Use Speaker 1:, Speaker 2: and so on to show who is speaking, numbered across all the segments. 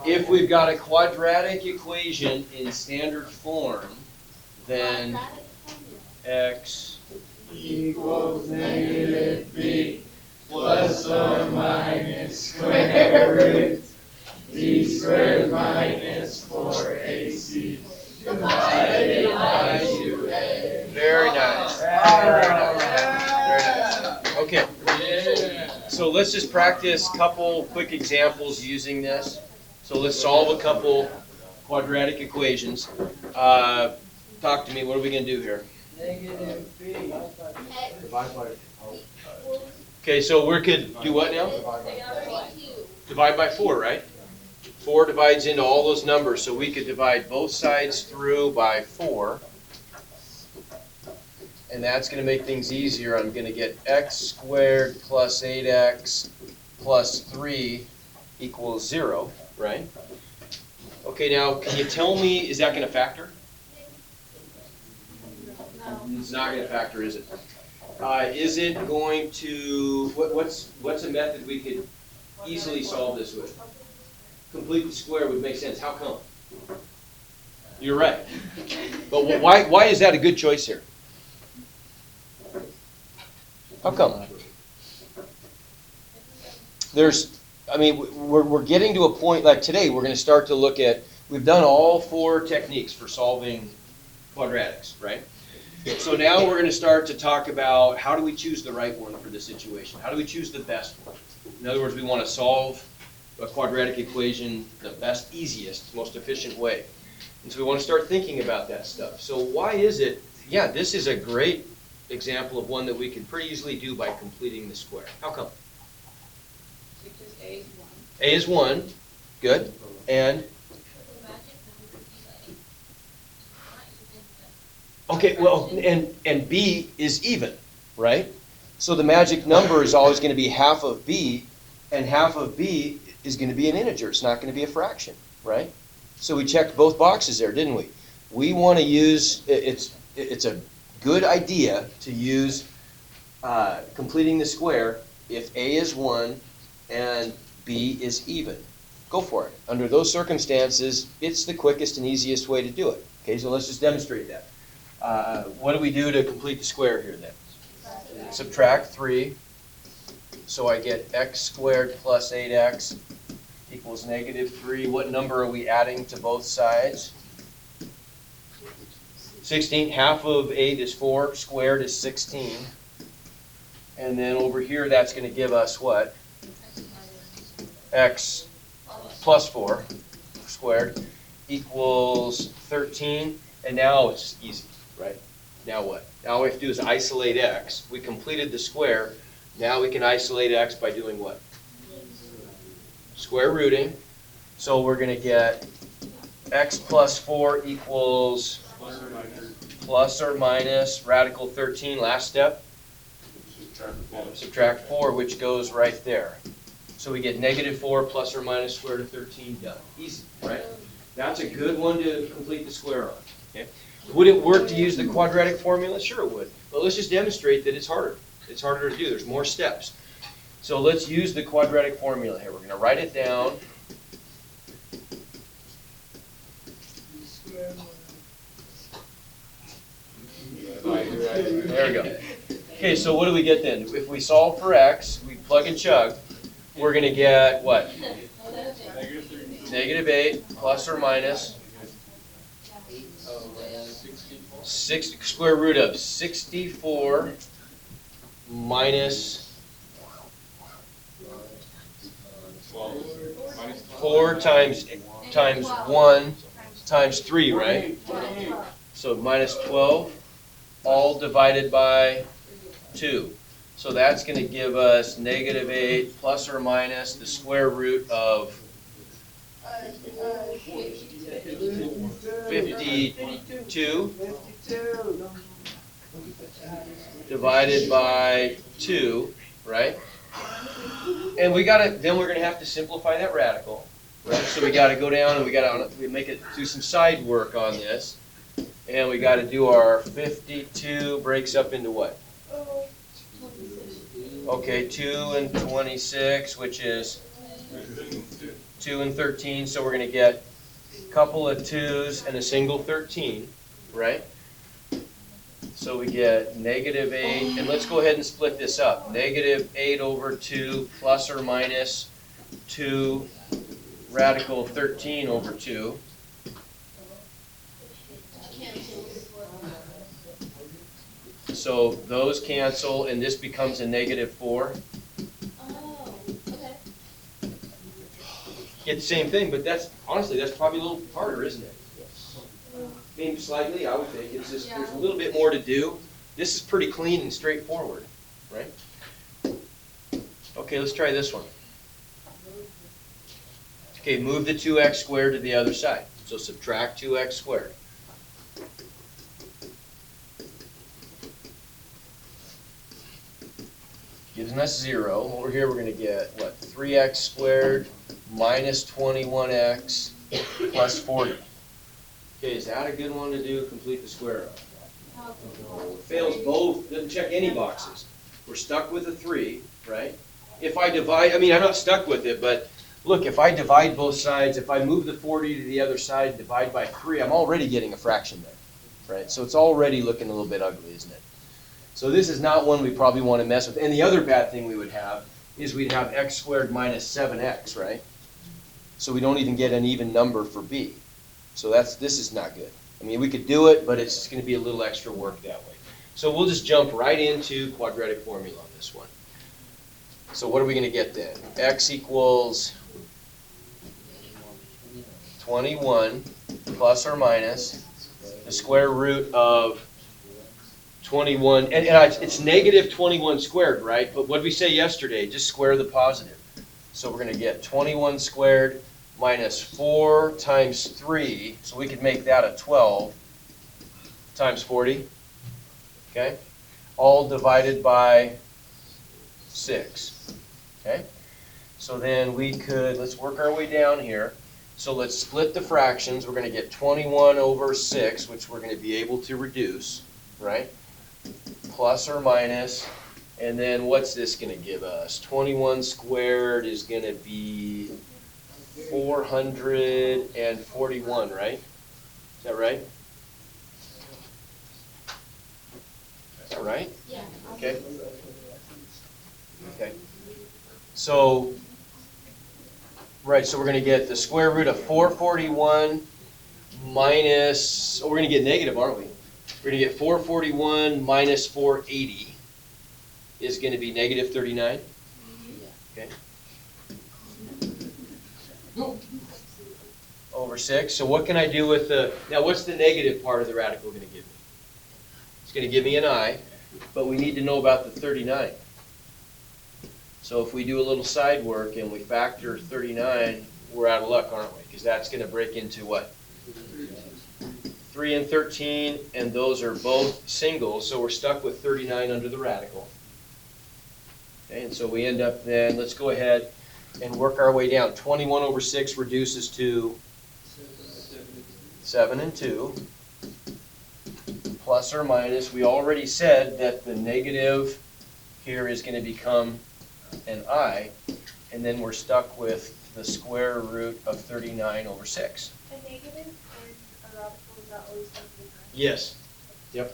Speaker 1: If we've got a quadratic equation in standard form, then x
Speaker 2: equals negative b plus or minus square root b squared minus 4ac divided by 2a.
Speaker 1: Very nice. Very nice. Very nice. Okay. So let's just practice a couple quick examples using this. So let's solve a couple quadratic equations. Talk to me. What are we going to do here?
Speaker 2: Negative b.
Speaker 3: Divide by
Speaker 1: Okay, so we could do what now? Divide by 4, right? 4 divides into all those numbers, so we could divide both sides through by 4. And that's going to make things easier. I'm going to get x squared plus 8x plus 3 equals 0, right? Okay, now can you tell me, is that going to factor? It's not going to factor, is it? Is it going to, what's a method we could easily solve this with? Complete the square would make sense. How come? You're right. But why is that a good choice here? How come? We're getting to a point, like today, we're going to start to look at, we've done all 4 techniques for solving quadratics, right? So now we're going to start to talk about how do we choose the right one for the situation? How do we choose the best one? In other words, we want to solve a quadratic equation the best, easiest, most efficient way. And so we want to start thinking about that stuff. So why is it, yeah, this is a great example of one that we can pretty easily do by completing the square. How come?
Speaker 4: Because A is 1.
Speaker 1: A is 1. Good. And? Okay, well, and B is even, right? So the magic number is always going to be half of B, and half of B is going to be an integer. It's not going to be a fraction, right? So we checked both boxes there, didn't we? We want to use, it's a good idea to use completing the square if A is 1 and B is even. Go for it. Under those circumstances, it's the quickest and easiest way to do it. Okay, so let's just demonstrate that. What do we do to complete the square here then? Subtract 3. So I get x squared plus 8x equals negative 3. What number are we adding to both sides? 16. Half of 8 is 4. Squared is 16. And then over here, that's going to give us what? X plus 4 squared equals 13. And now it's easy, right? Now what? Now all we have to do is isolate x. We completed the square. Now we can isolate x by doing what? Square rooting. So we're going to get x plus 4 equals plus or minus radical 13. Last step? Subtract 4, which goes right there. So we get negative 4 plus or minus square root of 13 done. Easy, right? That's a good one to complete the square on. Okay. Would it work to use the quadratic formula? Sure it would. But let's just demonstrate that it's harder. It's harder to do. There's more steps. So let's use the quadratic formula here. We're going to write it down. There we go. Okay, so what do we get then? If we solve for x, we plug and chug, we're going to get what? Negative 8 plus or minus 6 square root of 64 minus 4 times 1 times 3, right? So minus 12, all divided by 2. So that's going to give us negative 8 plus or minus the square root of 52 divided by 2, right? And then we're going to have to simplify that radical, right? So we got to go down and we do some side work on this. And we got to do our 52 breaks up into what? Okay, 2 and 26, which is 2 and 13, so we're gonna get a couple of 2's and a single 13, right? So we get -8, and let's go ahead and split this up. -8 over 2 plus or minus 2 radical 13 over 2. So those cancel, and this becomes a -4.
Speaker 4: Oh, okay.
Speaker 1: Get the same thing, but that's, honestly, that's probably a little harder, isn't it? Maybe slightly, I would think. It's just, there's a little bit more to do. This is pretty clean and straightforward, right? Okay, let's try this one. Okay, move the 2x squared to the other side. So subtract 2x squared. Gives us 0. Over here we're going to get, what, 3x squared minus 21x plus 40. Okay, is that a good one to do? Complete the square of. Fails both, doesn't check any boxes. We're stuck with a 3, right? If I divide, I mean, I'm not stuck with it, but look, if I divide both sides, if I move the 40 to the other side, divide by 3, I'm already getting a fraction there, right? So it's already looking a little bit ugly, isn't it? So this is not one we probably want to mess with. And the other bad thing we would have is we'd have x squared minus 7x, right? So we don't even get an even number for b. So this is not good. I mean, we could do it, but it's going to be a little extra work that way. So we'll just jump right into quadratic formula on this one. So what are we going to get then? X equals 21 plus or minus the square root of 21, and it's negative 21 squared, right? But what did we say yesterday? Just square the positive. So we're going to get 21 squared minus 4 times 3, so we could make that a 12 times 40, okay? All divided by 6, okay? So then we could, let's work our way down here. So let's split the fractions. We're going to get 21 over 6, which we're going to be able to reduce, right? Plus or minus, and then what's this going to give us? 21 squared is going to be 441, right? Is that right? Is that right?
Speaker 4: Yeah.
Speaker 1: Okay. Okay. So, right, so we're going to get the square root of 441 minus, oh, we're going to get negative, aren't we? We're going to get 441 minus 480 is going to be negative 39. Okay. Over 6. So what can I do with the, now what's the negative part of the radical going to give me? It's going to give me an I, but we need to know about the 39. So if we do a little side work and we factor 39, we're out of luck, aren't we? Because that's going to break into what? 3 and 13, and those are both singles, so we're stuck with 39 under the radical. Okay, and so we end up then, let's go ahead and work our way down. 21 over 6 reduces to 7 and 2, plus or minus. We already said that the negative here is going to become an I, and then we're stuck with the square root of 39 over 6.
Speaker 5: A negative and a radical is not always going to be I.
Speaker 1: Yes. Yep.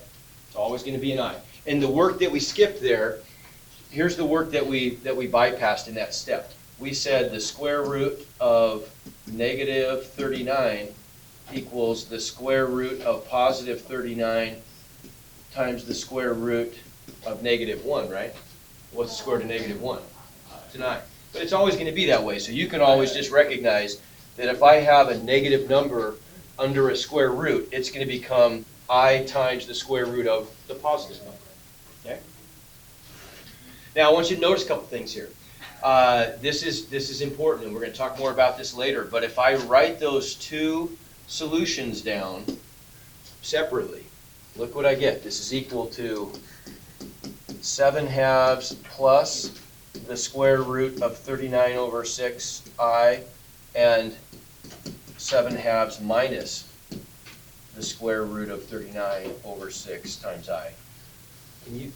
Speaker 1: It's always going to be an I. And the work that we skipped there, here's the work that we bypassed in that step. We said the square root of negative 39 equals the square root of positive 39 times the square root of negative 1, right? What's the square root of negative 1? It's an I. But it's always going to be that way. So you can always just recognize that if I have a negative number under a square root, it's going to become I times the square root of the positive number. Okay? Now I want you to notice a couple things here. This is important, and we're going to talk more about this later. But if I write those two solutions down separately, look what I get. This is equal to 7/2 plus the square root of 39 over 6i, and 7/2 minus the square root of 39 over 6 times I.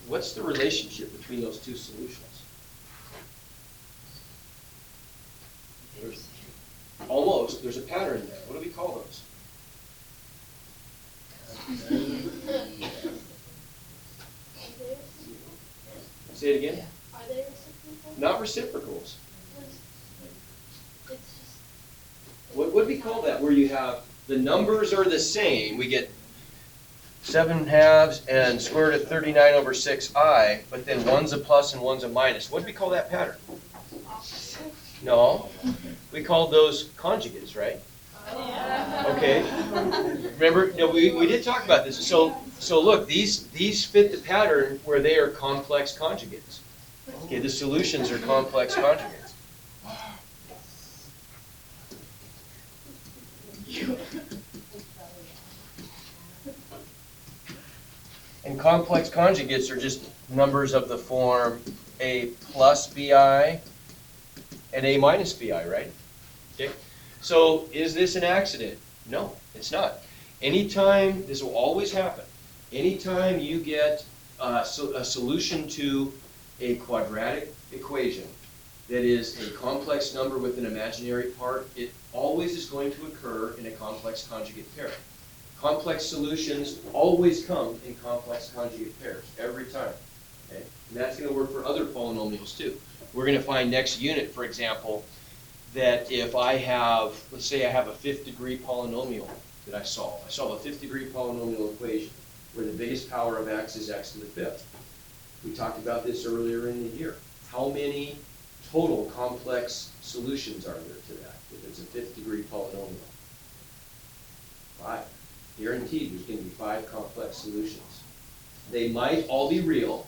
Speaker 1: What's the relationship between those two solutions? Almost. There's a pattern there. What do we call those? Say it again.
Speaker 4: Are they reciprocal?
Speaker 1: Not reciprocals.
Speaker 4: It's just.
Speaker 1: What would we call that? Where you have the numbers are the same. We get 7/2 and square root of 39 over 6i, but then one's a plus and one's a minus. What do we call that pattern? No. We called those conjugates, right? Okay. Remember, no, we did talk about this. So look, these fit the pattern where they are complex conjugates. Okay, the solutions are complex conjugates. And complex conjugates are just numbers of the form a plus bi and a minus bi, right? Okay. So is this an accident? No, it's not. Anytime, this will always happen, anytime you get a solution to a quadratic equation that is a complex number with an imaginary part, it always is going to occur in a complex conjugate pair. Complex solutions always come in complex conjugate pairs, every time. Okay? And that's going to work for other polynomials too. We're going to find next unit, for example, that if I have, let's say I have a 5th degree polynomial that I solve. I solve a 5th degree polynomial equation where the biggest power of x is x to the 5th. We talked about this earlier in the year. How many total complex solutions are there to that if it's a 5th degree polynomial? 5. Guaranteed there's going to be 5 complex solutions. They might all be real,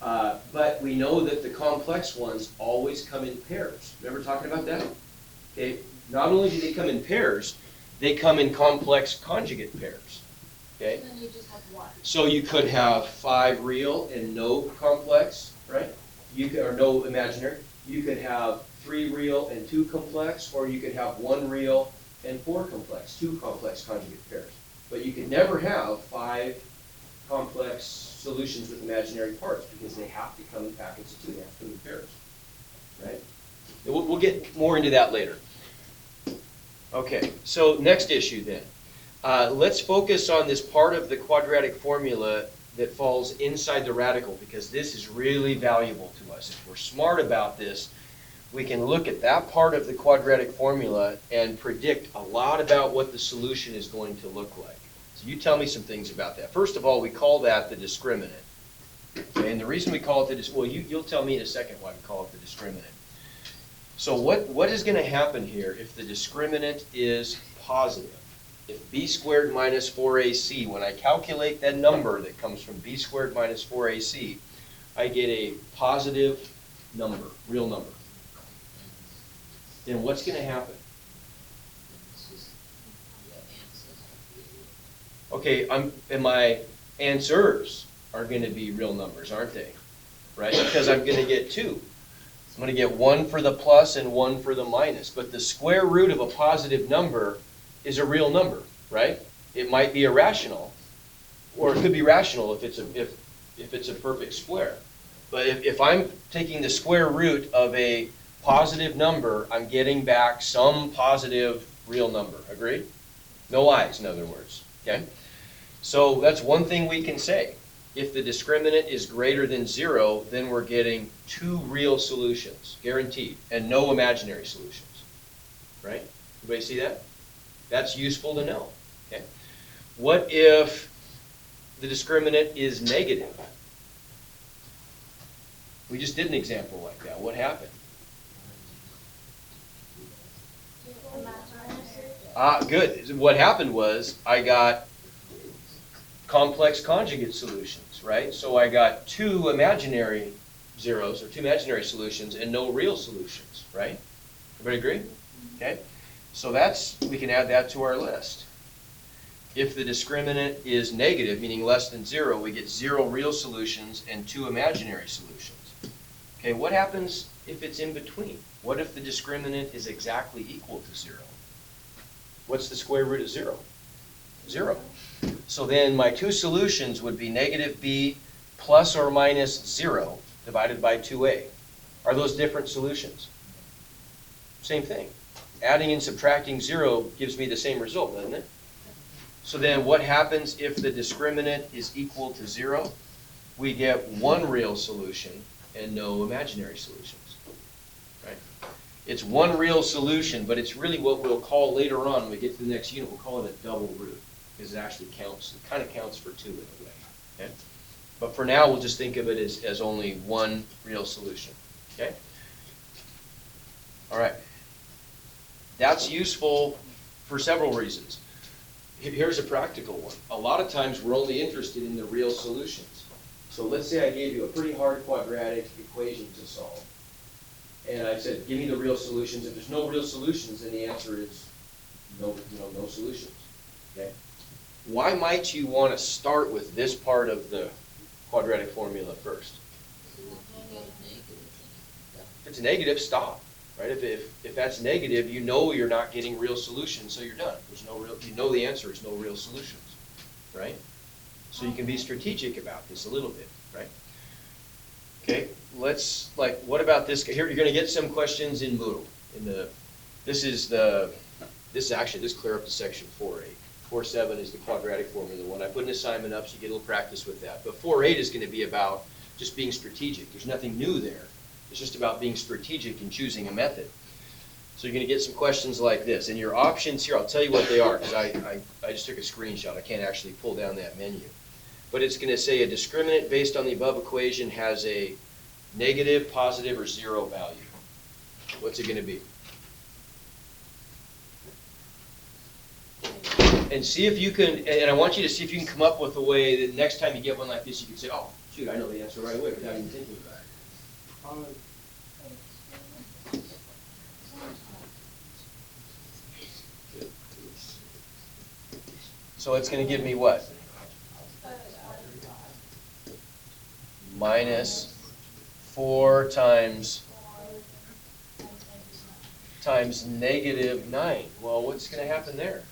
Speaker 1: but we know that the complex ones always come in pairs. Remember talking about that? Okay. Not only do they come in pairs, they come in complex conjugate pairs. Okay.
Speaker 4: And then you just have one.
Speaker 1: So you could have 5 real and no complex, right? You could, or no imaginary. You could have 3 real and 2 complex, or you could have 1 real and 4 complex, 2 complex conjugate pairs. But you could never have 5 complex solutions with imaginary parts because they have to come in packets too. They have to come in pairs, right? And we'll get more into that later. Okay, so next issue then. Let's focus on this part of the quadratic formula that falls inside the radical, because this is really valuable to us. If we're smart about this, we can look at that part of the quadratic formula and predict a lot about what the solution is going to look like. So you tell me some things about that. First of all, we call that the discriminant. Okay, and the reason we call it well, you'll tell me in a second why we call it the discriminant. So what is going to happen here if the discriminant is positive? If b squared minus 4ac, when I calculate that number that comes from b squared minus 4ac, I get a positive number, real number. Then what's going to happen? Okay, and my answers are going to be real numbers, aren't they? Right? Because I'm going to get 2. I'm going to get 1 for the plus and 1 for the minus. But the square root of a positive number is a real number, right? It might be irrational, or it could be rational if it's a perfect square. But if I'm taking the square root of a positive number, I'm getting back some positive real number. Agreed? No i's, in other words. Okay? So that's one thing we can say. If the discriminant is greater than 0, then we're getting 2 real solutions, guaranteed, and no imaginary solutions. Right? Everybody see that? That's useful to know. Okay? What if the discriminant is negative? We just did an example like that. What happened? Good. What happened was I got complex conjugate solutions, right? So I got 2 imaginary zeros, or 2 imaginary solutions, and no real solutions, right? Everybody agree? Okay. So we can add that to our list. If the discriminant is negative, meaning less than 0, we get 0 real solutions and 2 imaginary solutions. Okay, what happens if it's in between? What if the discriminant is exactly equal to 0? What's the square root of 0? 0. So then my 2 solutions would be negative b plus or minus 0 divided by 2a. Are those different solutions? Same thing. adding and subtracting 0 gives me the same result, doesn't it? So then what happens if the discriminant is equal to 0? We get one real solution and no imaginary solutions, right? It's one real solution, but it's really what we'll call later on when we get to the next unit, we'll call it a double root, because it actually counts, it kind of counts for 2 in a way, okay? But for now, we'll just think of it as only one real solution, okay? All right. That's useful for several reasons. Here's a practical one. A lot of times we're only interested in the real solutions. So let's say I gave you a pretty hard quadratic equation to solve. And I said, give me the real solutions. If there's no real solutions, then the answer is no solutions. Okay? Why might you want to start with this part of the quadratic formula first? If it's negative, stop. Right? If that's negative, you know you're not getting real solutions, so you're done. There's no real, you know the answer is no real solutions, right? So you can be strategic about this a little bit, right? Okay, let's, what about this? Here, you're going to get some questions in Moodle. This clear up to section 4.8. 4.7 is the quadratic formula one. I put an assignment up so you get a little practice with that. But 4.8 is going to be about just being strategic. There's nothing new there. It's just about being strategic and choosing a method. So you're going to get some questions like this. And your options here, I'll tell you what they are, because I just took a screenshot. I can't actually pull down that menu. But it's going to say a discriminant based on the above equation has a negative, positive, or 0 value. What's it going to be? And see if you can, and I want you to see if you can come up with a way that next time you get one like this, you can say, oh, shoot, I know the answer right away without even thinking about it. So it's going to give me what? Minus 4 times negative 9. Well, what's going to happen there?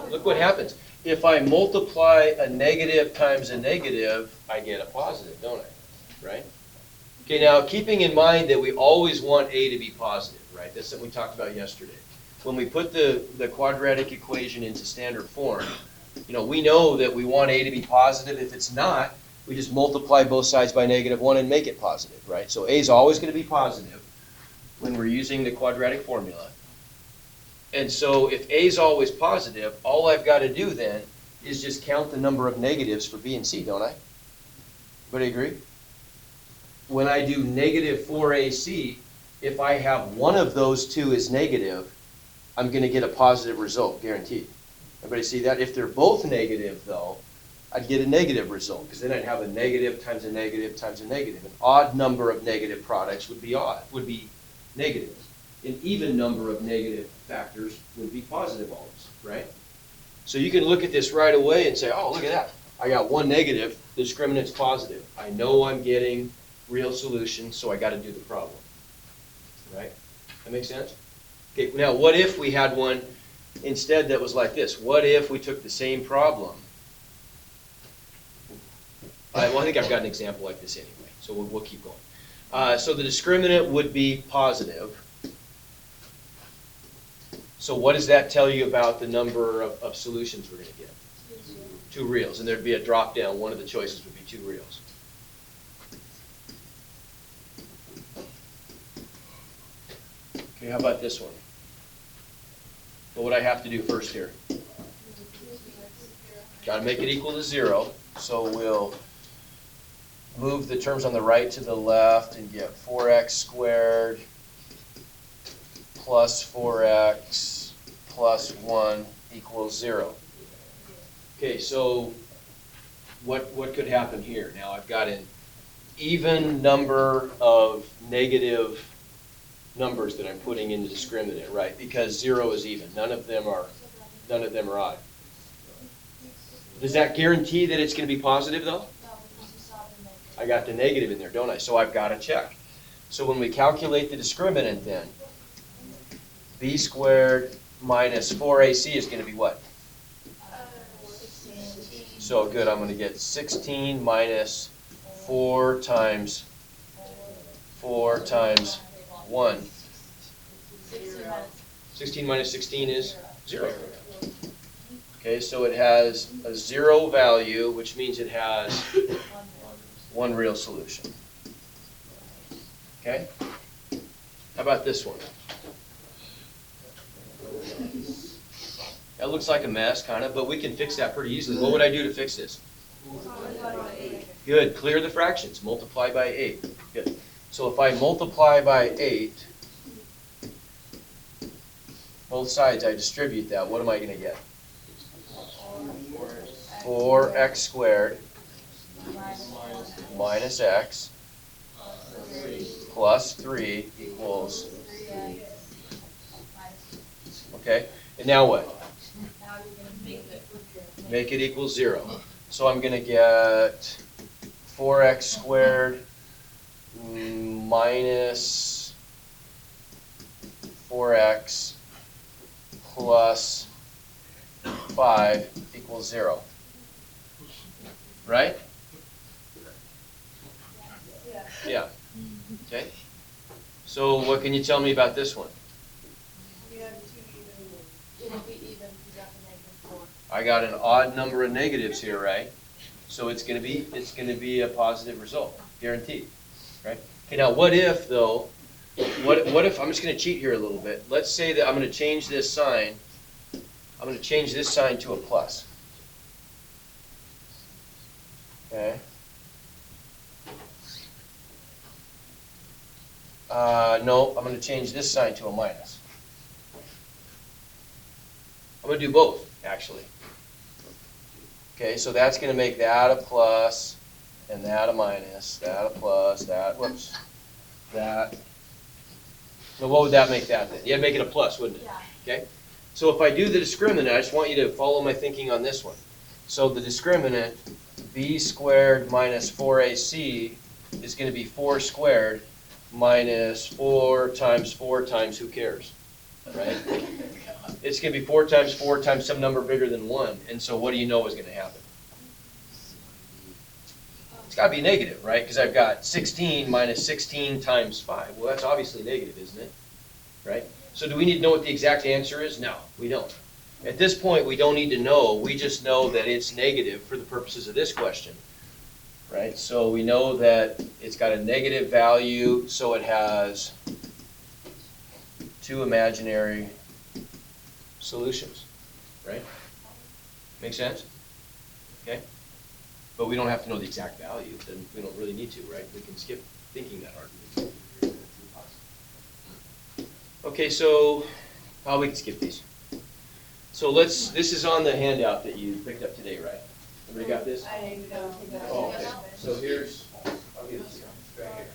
Speaker 1: Look what happens. If I multiply a negative times a negative, I get a positive, don't I? Right? Okay, now keeping in mind that we always want A to be positive, right? That's something we talked about yesterday. When we put the quadratic equation into standard form, we know that we want A to be positive. If it's not, we just multiply both sides by -1 and make it positive, right? So A is always going to be positive when we're using the quadratic formula. And so if A is always positive, all I've got to do then is just count the number of negatives for B and C, don't I? Everybody agree? When I do negative 4AC, if I have one of those two is negative, I'm going to get a positive result, guaranteed. Everybody see that? If they're both negative, though, I'd get a negative result, because then I'd have a negative times a negative times a negative. An odd number of negative products would be negative. An even number of negative factors would be positive always, right? So you can look at this right away and say, oh, look at that. I got one negative, the discriminant's positive. I know I'm getting real solutions, so I got to do the problem, right? That makes sense? Okay, now what if we had one instead that was like this? What if we took the same problem? Well, I think I've got an example like this anyway, so we'll keep going. So the discriminant would be positive. So what does that tell you about the number of solutions we're going to get? 2 reals, and there'd be a drop down. One of the choices would be 2 reals. Okay, how about this one? What would I have to do first here? Got to make it equal to 0. So we'll move the terms on the right to the left and get 4x squared plus 4x plus 1 equals 0. Okay, so what could happen here? Now I've got an even number of negative numbers that I'm putting in the discriminant, right? Because 0 is even. None of them are odd. Does that guarantee that it's going to be positive, though? I got the negative in there, don't I? So I've got to check. So when we calculate the discriminant then, b squared minus 4ac is going to be what? So good, I'm going to get 16 minus 4 times 1. 16 minus 16 is 0. Okay, so it has a 0 value, which means it has one real solution. Okay? How about this one? That looks like a mess, kind of, but we can fix that pretty easily. What would I do to fix this? Good. Clear the fractions. Multiply by 8. Good. So if I multiply by 8, both sides, I distribute that. What am I going to get? 4x squared minus x plus 3 equals. Okay. And now what? Make it equal 0. So I'm going to get 4x squared minus 4x plus 5 equals 0. Right? Yeah. Okay. So what can you tell me about this one?
Speaker 5: We have 2 even.
Speaker 4: It'll be even, you got the -4.
Speaker 1: I got an odd number of negatives here, right? So it's going to be a positive result, guaranteed, right? Okay, now what if though? What if I'm just going to cheat here a little bit? Let's say that I'm going to change this sign. I'm going to change this sign to a plus. Okay. No, I'm going to change this sign to a minus. I'm going to do both, actually. Okay, so that's going to make that a plus, and that a minus, that a plus, that, whoops, that. So what would that make that then? Yeah, make it a plus, wouldn't it?
Speaker 4: Yeah.
Speaker 1: Okay? So if I do the discriminant, I just want you to follow my thinking on this one. So the discriminant, b squared minus 4ac, is going to be 4 squared minus 4 times who cares? Right? It's going to be 4 times 4 times some number bigger than 1. And so what do you know is going to happen? It's got to be negative, right? Because I've got 16 minus 16 times 5. Well, that's obviously negative, isn't it? Right? So do we need to know what the exact answer is? No, we don't. At this point, we don't need to know. We just know that it's negative for the purposes of this question. Right? So we know that it's got a negative value, so it has 2 imaginary solutions. Right? Make sense? Okay? But we don't have to know the exact value. Then we don't really need to, right? We can skip thinking that hard. Okay, so we can skip these. So this is on the handout that you picked up today, right? Everybody got this?
Speaker 5: I didn't even know.
Speaker 1: Oh, okay. So here's, I'll give it to you, right here.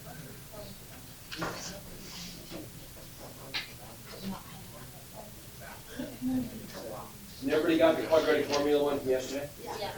Speaker 1: And everybody got the quadratic formula one from yesterday?
Speaker 4: Yeah.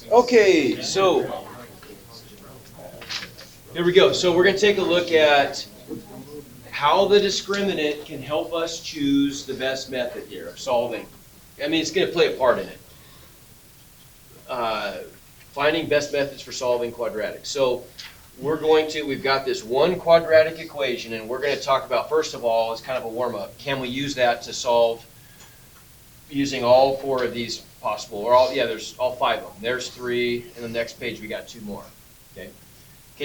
Speaker 1: Okay, so here we go. So we're going to take a look at how the discriminant can help us choose the best method here of solving. I mean, it's going to play a part in it. Finding best methods for solving quadratics. So we've got this one quadratic equation, and we're going to talk about, first of all, as kind of a warm-up, can we use that to solve using all 4 of these possible, or there's all 5 of them. There's 3, and the next page we got 2 more. Okay,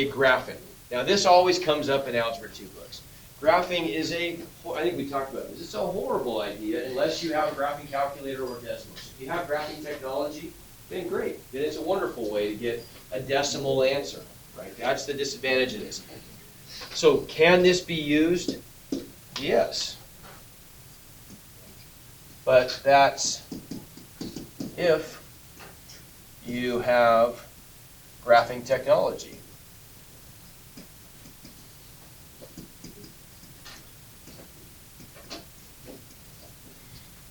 Speaker 1: graphing. Now this always comes up in Algebra 2 books. Graphing is I think we talked about this, it's a horrible idea unless you have a graphing calculator or decimals. If you have graphing technology, then great. Then it's a wonderful way to get a decimal answer, right? That's the disadvantage of this. So can this be used? Yes. But that's if you have graphing technology.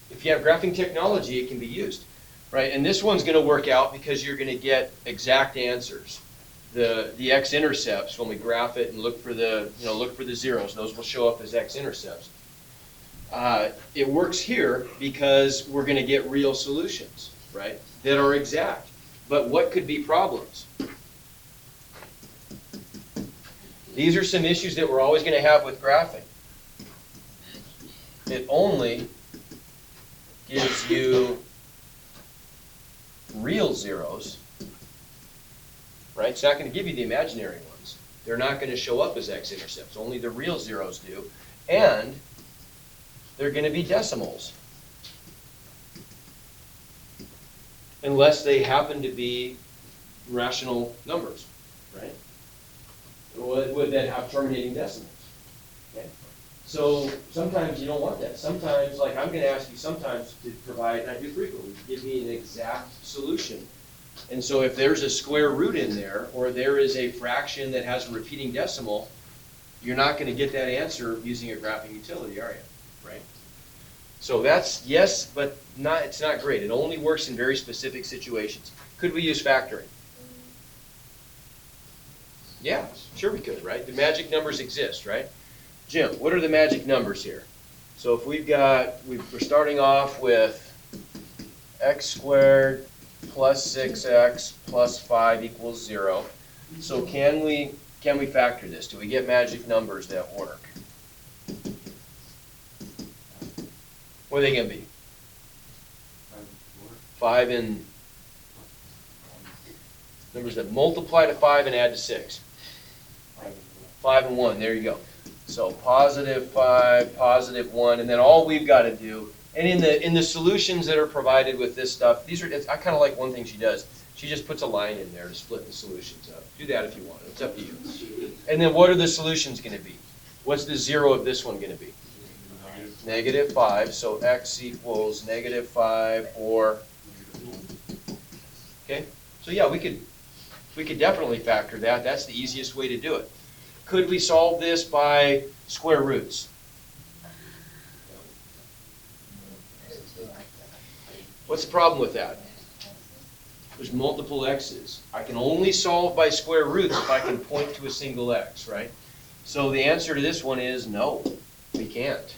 Speaker 1: If you have graphing technology, it can be used, right? And this one's going to work out because you're going to get exact answers. The x-intercepts, when we graph it and look for the zeros, those will show up as x-intercepts. It works here because we're going to get real solutions, right, that are exact. But what could be problems? These are some issues that we're always going to have with graphing. It only gives you real zeros, right? It's not going to give you the imaginary ones. They're not going to show up as x-intercepts. Only the real zeros do. And they're going to be decimals. Unless they happen to be rational numbers, right? Would then have terminating decimals. Okay? So sometimes you don't want that. Sometimes, like I'm going to ask you sometimes to provide, and I do frequently, to give me an exact solution. And so if there's a square root in there, or there is a fraction that has a repeating decimal, you're not going to get that answer using a graphing utility, are you? Right? So that's yes, but it's not great. It only works in very specific situations. Could we use factoring? Yeah, sure we could, right? The magic numbers exist, right? Jim, what are the magic numbers here? So if we're starting off with x squared plus 6x plus 5 equals 0. So can we factor this? Do we get magic numbers that work? What are they going to be? 5 and numbers that multiply to 5 and add to 6. 5 and 1, there you go. So positive 5, positive 1, and then all we've got to do, and in the solutions that are provided with this stuff, I kind of like one thing she does. She just puts a line in there to split the solutions up. Do that if you want. It's up to you. And then what are the solutions going to be? What's the zero of this one going to be? Negative 5, so x equals negative 5 or, okay? So yeah, we could definitely factor that. That's the easiest way to do it. Could we solve this by square roots? What's the problem with that? There's multiple x's. I can only solve by square roots if I can point to a single x, right? So the answer to this one is no, we can't.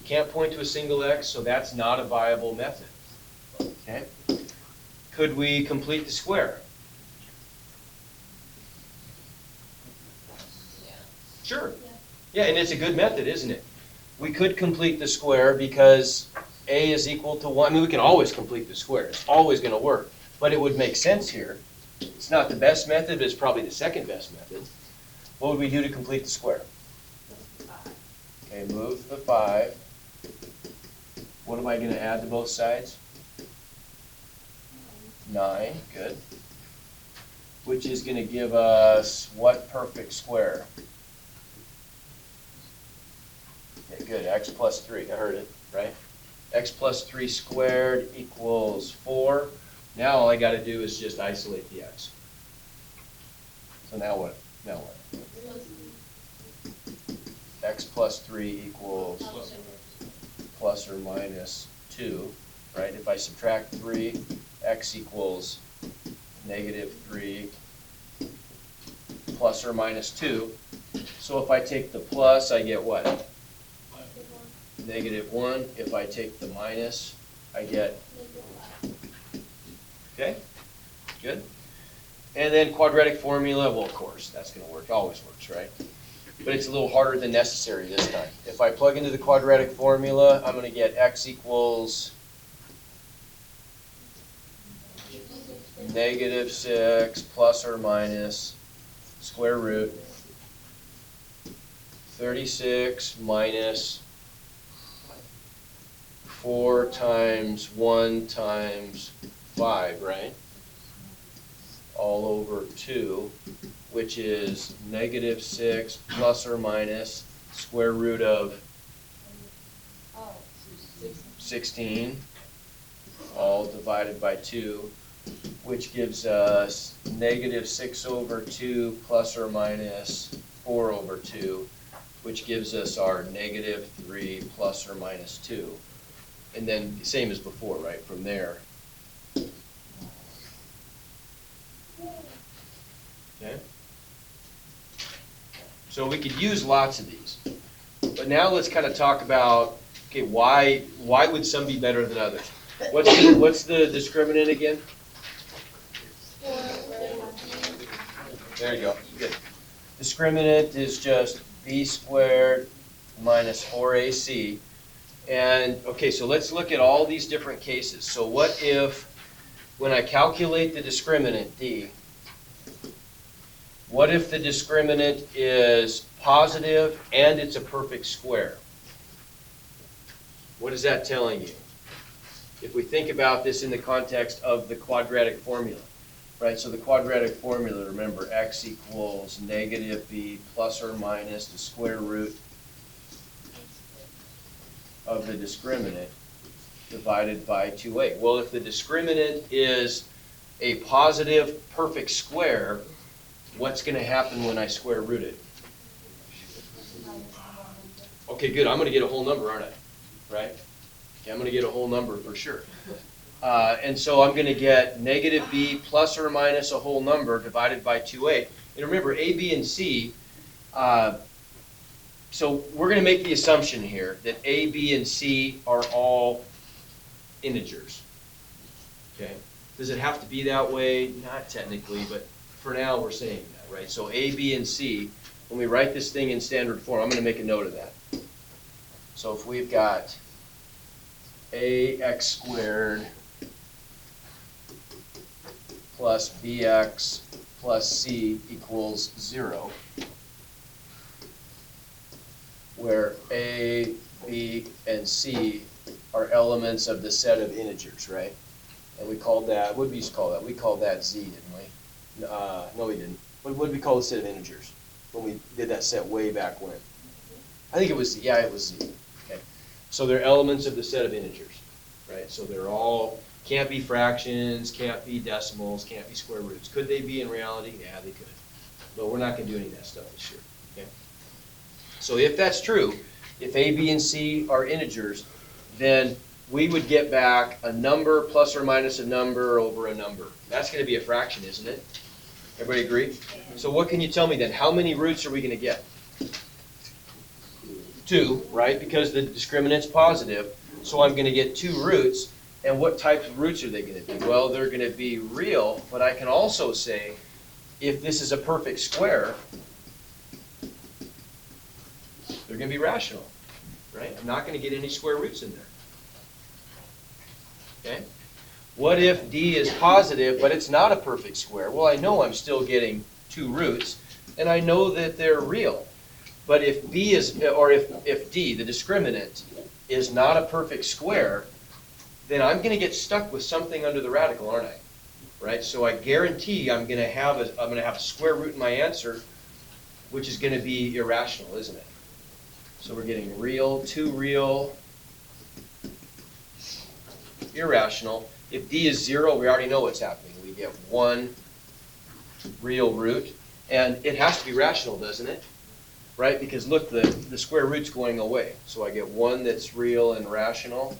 Speaker 1: Can't point to a single x, so that's not a viable method. Okay? Could we complete the square? Sure. Yeah, and it's a good method, isn't it? We could complete the square because a is equal to 1. I mean, we can always complete the square. It's always going to work. But it would make sense here. It's not the best method, but it's probably the second best method. What would we do to complete the square? Okay, move the 5. What am I going to add to both sides? 9, good. Which is going to give us what perfect square? Okay, good, x plus 3, I heard it, right? X plus 3 squared equals 4. Now all I got to do is just isolate the x. So now what? Now what? X plus 3 equals plus or minus 2, right? If I subtract 3, x equals negative 3 plus or minus 2. So if I take the plus, I get what? Negative 1. If I take the minus, I get, okay, good. And then quadratic formula, well, of course, that's going to work. Always works, right? But it's a little harder than necessary this time. If I plug into the quadratic formula, I'm going to get x equals negative 6 plus or minus square root 36 minus 4 times 1 times 5, right? All over 2, which is -6 plus or minus square root of 16, all divided by 2, which gives us -6 over 2 plus or minus 4 over 2, which gives us our -3 plus or minus 2. And then same as before, right, from there. Okay? So we could use lots of these. But now let's kind of talk about, okay, why would some be better than others? What's the discriminant again? There you go. Good. Discriminant is just b squared minus 4ac. And, okay, so let's look at all these different cases. So what if, when I calculate the discriminant, d, what if the discriminant is positive and it's a perfect square? What is that telling you? If we think about this in the context of the quadratic formula, right? So the quadratic formula, remember, x equals -b plus or minus the square root of the discriminant divided by 2a. Well, if the discriminant is a positive perfect square, what's going to happen when I square root it? Okay, good. I'm going to get a whole number, aren't I? Right? Okay, I'm going to get a whole number for sure. And so I'm going to get -b plus or minus a whole number divided by 2a. And remember, a, b, and c, so we're going to make the assumption here that a, b, and c are all integers. Okay? Does it have to be that way? Not technically, but for now we're saying that, right? So a, b, and c, when we write this thing in standard form, I'm going to make a note of that. So if we've got ax squared plus bx plus c equals 0, where a, b, and c are elements of the set of integers, right? And we called that, what did we used to call that? We called that z, didn't we? No, we didn't. What did we call the set of integers when we did that set way back when? I think it was z. Yeah, it was z. Okay. So they're elements of the set of integers, right? So they're all, can't be fractions, can't be decimals, can't be square roots. Could they be in reality? Yeah, they could. But we're not going to do any of that stuff this year. Okay. So if that's true, if a, b, and c are integers, then we would get back a number plus or minus a number over a number. That's going to be a fraction, isn't it? Everybody agree? So what can you tell me then? How many roots are we going to get? 2, right? Because the discriminant's positive. So I'm going to get 2 roots. And what types of roots are they going to be? Well, they're going to be real, but I can also say, if this is a perfect square, they're going to be rational, right? I'm not going to get any square roots in there. Okay? What if d is positive, but it's not a perfect square? Well, I know I'm still getting 2 roots, and I know that they're real. But if b is, or if d, the discriminant, is not a perfect square, then I'm going to get stuck with something under the radical, aren't I? Right? So I guarantee I'm going to have a square root in my answer, which is going to be irrational, isn't it? So we're getting real, 2 real, irrational. If d is 0, we already know what's happening. We get 1 real root, and it has to be rational, doesn't it? Right? Because look, the square root's going away. So I get 1 that's real and rational.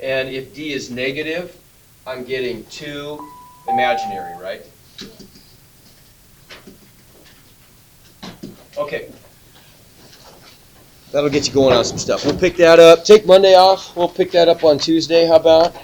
Speaker 1: And if d is negative, I'm getting 2 imaginary, right? Okay. That'll get you going on some stuff. We'll pick that up. Take Monday off. We'll pick that up on Tuesday. How about?